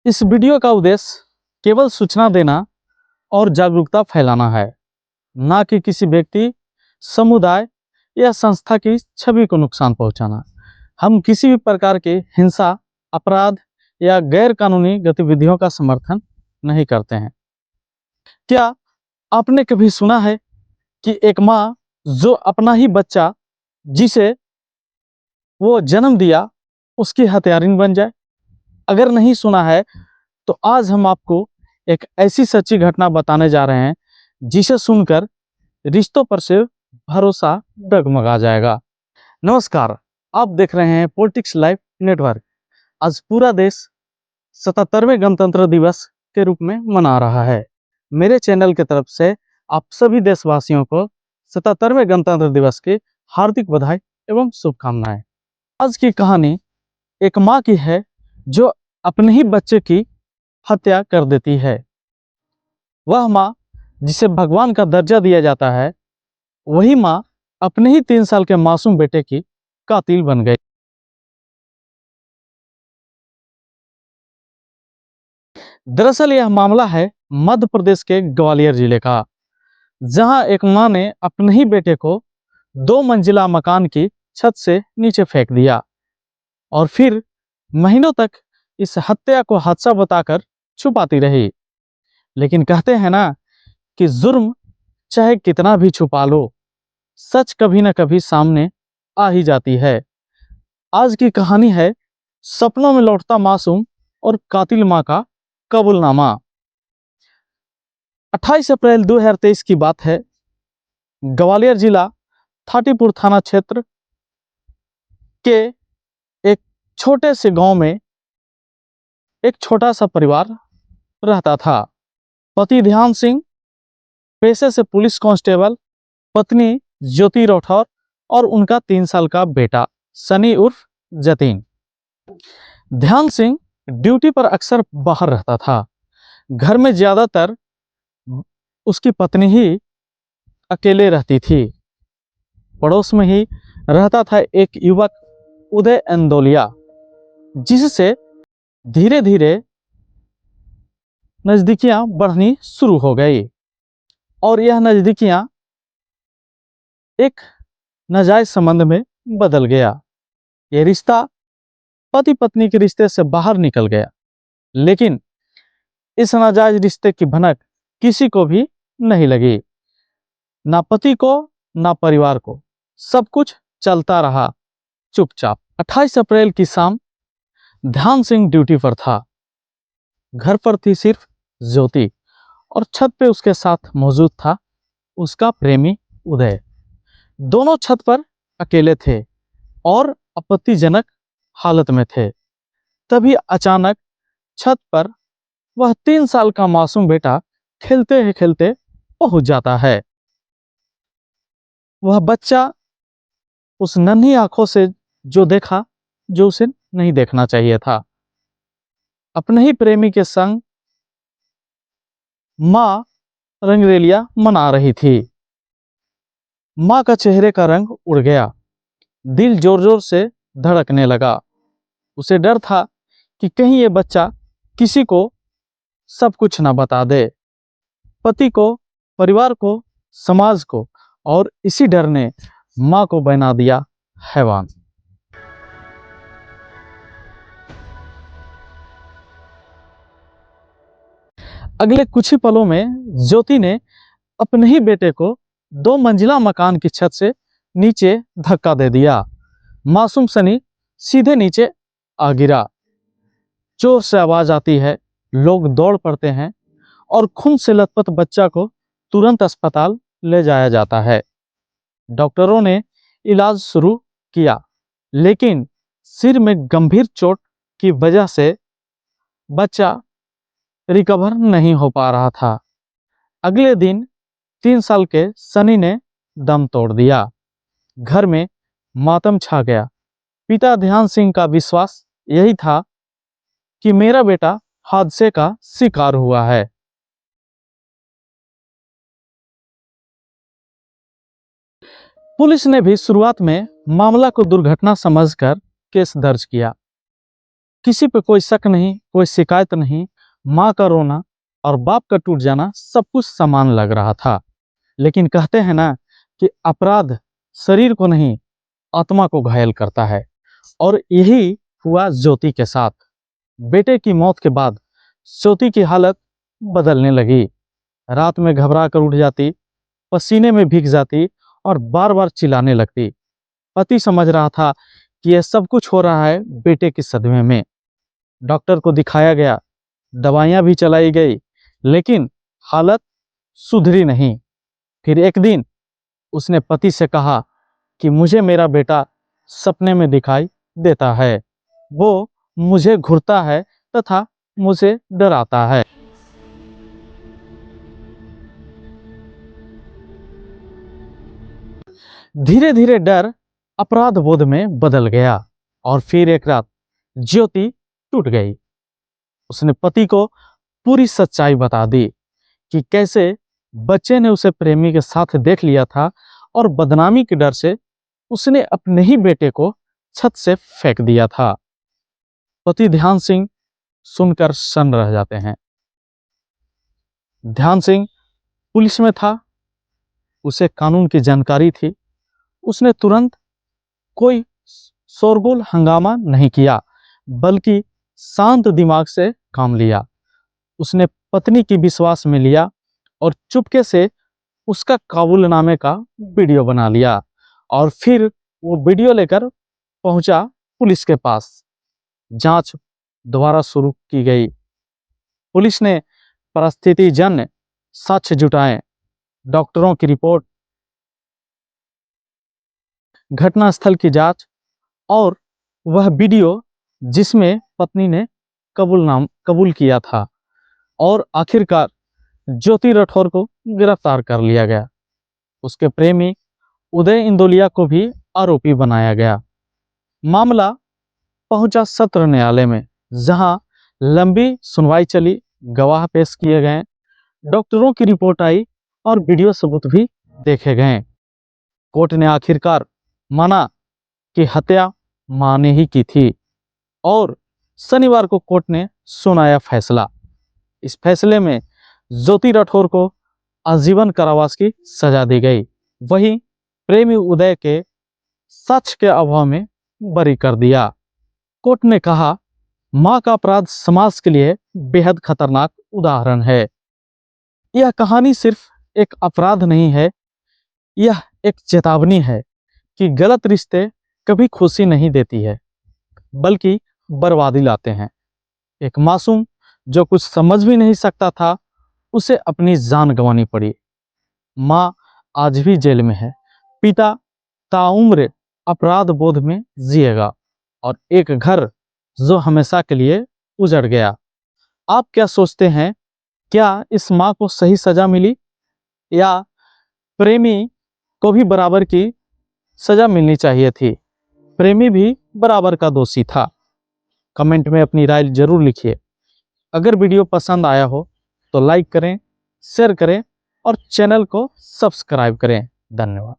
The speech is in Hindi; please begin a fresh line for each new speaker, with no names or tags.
इस वीडियो का उद्देश्य केवल सूचना देना और जागरूकता फैलाना है, ना कि किसी व्यक्ति, समुदाय या संस्था की छवि को नुकसान पहुंचाना। हम किसी भी प्रकार के हिंसा, अपराध या गैर कानूनी गतिविधियों का समर्थन नहीं करते हैं। क्या आपने कभी सुना है कि एक माँ जो अपना ही बच्चा जिसे वो जन्म दिया उसकी हत्यारिन बन जाए? अगर नहीं सुना है तो आज हम आपको एक ऐसी सच्ची घटना बताने जा रहे हैं जिसे सुनकर रिश्तों पर से भरोसा डगमगा जाएगा। नमस्कार, आप देख रहे हैं पॉलिटिक्स लाइव नेटवर्क। आज पूरा देश 77वें गणतंत्र दिवस के रूप में मना रहा है। मेरे चैनल की तरफ से आप सभी देशवासियों को 77वें गणतंत्र दिवस की हार्दिक बधाई एवं शुभकामनाएं। आज की कहानी एक माँ की है जो अपने ही बच्चे की हत्या कर देती है। वह माँ जिसे भगवान का दर्जा दिया जाता है, वही माँ अपने ही 3 साल के मासूम बेटे की कातिल बन गई। दरअसल यह मामला है मध्य प्रदेश के ग्वालियर जिले का, जहां एक माँ ने अपने ही बेटे को 2 मंजिला मकान की छत से नीचे फेंक दिया और फिर महीनों तक इस हत्या को हादसा बताकर छुपाती रही। लेकिन कहते हैं ना कि जुर्म चाहे कितना भी छुपा लो, सच कभी ना कभी सामने आ ही जाती है। आज की कहानी है सपनों में लौटता मासूम और कातिल मां का कबूलनामा। 28 अप्रैल 2023 की बात है। ग्वालियर जिला थाटीपुर थाना क्षेत्र के एक छोटे से गांव में एक छोटा सा परिवार रहता था। पति ध्यान सिंह पेशे से पुलिस कांस्टेबल, पत्नी ज्योति राठौर और उनका 3 साल का बेटा सनी उर्फ जतीन। ध्यान सिंह ड्यूटी पर अक्सर बाहर रहता था। घर में ज्यादातर उसकी पत्नी ही अकेले रहती थी। पड़ोस में ही रहता था एक युवक उदय अंदोलिया, जिससे धीरे धीरे नजदीकियां बढ़नी शुरू हो गई और यह नजदीकियां एक नाजायज संबंध में बदल गया। यह रिश्ता पति पत्नी के रिश्ते से बाहर निकल गया, लेकिन इस नाजायज रिश्ते की भनक किसी को भी नहीं लगी, ना पति को ना परिवार को। सब कुछ चलता रहा चुपचाप। 28 अप्रैल की शाम ध्यान सिंह ड्यूटी पर था। घर पर थी सिर्फ ज्योति और छत पे उसके साथ मौजूद था उसका प्रेमी उदय। दोनों छत पर अकेले थे और आपत्तिजनक हालत में थे। तभी अचानक छत पर वह 3 साल का मासूम बेटा खेलते ही खेलते पहुंच जाता है। वह बच्चा उस नन्ही आंखों से जो देखा जो उसे नहीं देखना चाहिए था। अपने ही प्रेमी के संग माँ रंगरेलिया मना रही थी। माँ का चेहरे का रंग उड़ गया, दिल जोर जोर से धड़कने लगा। उसे डर था कि कहीं ये बच्चा किसी को सब कुछ ना बता दे, पति को, परिवार को, समाज को, और इसी डर ने माँ को बना दिया हैवान। अगले कुछ ही पलों में ज्योति ने अपने ही बेटे को 2 मंजिला मकान की छत से नीचे धक्का दे दिया। मासूम सनी सीधे नीचे आ गिरा। जोर से आवाज आती है, लोग दौड़ पड़ते हैं और खून से लथपथ बच्चा को तुरंत अस्पताल ले जाया जाता है। डॉक्टरों ने इलाज शुरू किया, लेकिन सिर में गंभीर चोट की वजह से बच्चा रिकवर नहीं हो पा रहा था। अगले दिन 3 साल के सनी ने दम तोड़ दिया। घर में मातम छा गया। पिता ध्यान सिंह का विश्वास यही था कि मेरा बेटा हादसे का शिकार हुआ है। पुलिस ने भी शुरुआत में मामला को दुर्घटना समझकर केस दर्ज किया। किसी पे कोई शक नहीं, कोई शिकायत नहीं। माँ का रोना और बाप का टूट जाना सब कुछ समान लग रहा था। लेकिन कहते हैं ना कि अपराध शरीर को नहीं, आत्मा को घायल करता है। और यही हुआ ज्योति के साथ। बेटे की मौत के बाद ज्योति की हालत बदलने लगी। रात में घबरा कर उठ जाती, पसीने में भीग जाती और बार बार चिल्लाने लगती। पति समझ रहा था कि यह सब कुछ हो रहा है बेटे के सदमे में। डॉक्टर को दिखाया गया, दवाइयां भी चलाई गई, लेकिन हालत सुधरी नहीं। फिर एक दिन उसने पति से कहा कि मुझे मेरा बेटा सपने में दिखाई देता है। वो मुझे घूरता है तथा मुझे डराता है। धीरे धीरे डर अपराध बोध में बदल गया। और फिर एक रात ज्योति टूट गई। उसने पति को पूरी सच्चाई बता दी कि कैसे बच्चे ने उसे प्रेमी के साथ देख लिया था और बदनामी के डर से उसने अपने ही बेटे को छत से फेंक दिया था। पति ध्यान सिंह सुनकर सन्न रह जाते हैं। ध्यान सिंह पुलिस में था, उसे कानून की जानकारी थी। उसने तुरंत कोई शोरगुल हंगामा नहीं किया, बल्कि शांत दिमाग से काम लिया। उसने पत्नी की विश्वास में लिया और चुपके से उसका काबूलनामे का वीडियो बना लिया। और फिर वो वीडियो लेकर पहुंचा पुलिस के पास। जांच दोबारा शुरू की गई। पुलिस ने परिस्थितिजन्य साक्ष्य जुटाए, डॉक्टरों की रिपोर्ट, घटनास्थल की जांच और वह वीडियो जिसमें पत्नी ने कबूल किया था। और आखिरकार ज्योति राठौर को गिरफ्तार कर लिया गया। उसके प्रेमी उदय इंदोलिया को भी आरोपी बनाया गया। मामला पहुंचा सत्र न्यायालय में, जहां लंबी सुनवाई चली, गवाह पेश किए गए, डॉक्टरों की रिपोर्ट आई और वीडियो सबूत भी देखे गए। कोर्ट ने आखिरकार माना कि हत्या मां ने ही की थी। और शनिवार को कोर्ट ने सुनाया फैसला। इस फैसले में ज्योति राठौर को आजीवन कारावास की सजा दी गई। वहीं प्रेमी उदय के साक्ष्य के अभाव में बरी कर दिया। कोर्ट ने कहा, मां का अपराध समाज के लिए बेहद खतरनाक उदाहरण है। यह कहानी सिर्फ एक अपराध नहीं है, यह एक चेतावनी है कि गलत रिश्ते कभी खुशी नहीं देती है, बल्कि बर्बादी लाते हैं। एक मासूम जो कुछ समझ भी नहीं सकता था, उसे अपनी जान गंवानी पड़ी। मां आज भी जेल में है, पिता ताउम्र अपराध बोध में जिएगा, और एक घर जो हमेशा के लिए उजड़ गया। आप क्या सोचते हैं, क्या इस मां को सही सजा मिली या प्रेमी को भी बराबर की सजा मिलनी चाहिए थी? प्रेमी भी बराबर का दोषी था। कमेंट में अपनी राय जरूर लिखिए। अगर वीडियो पसंद आया हो तो लाइक करें, शेयर करें और चैनल को सब्सक्राइब करें। धन्यवाद।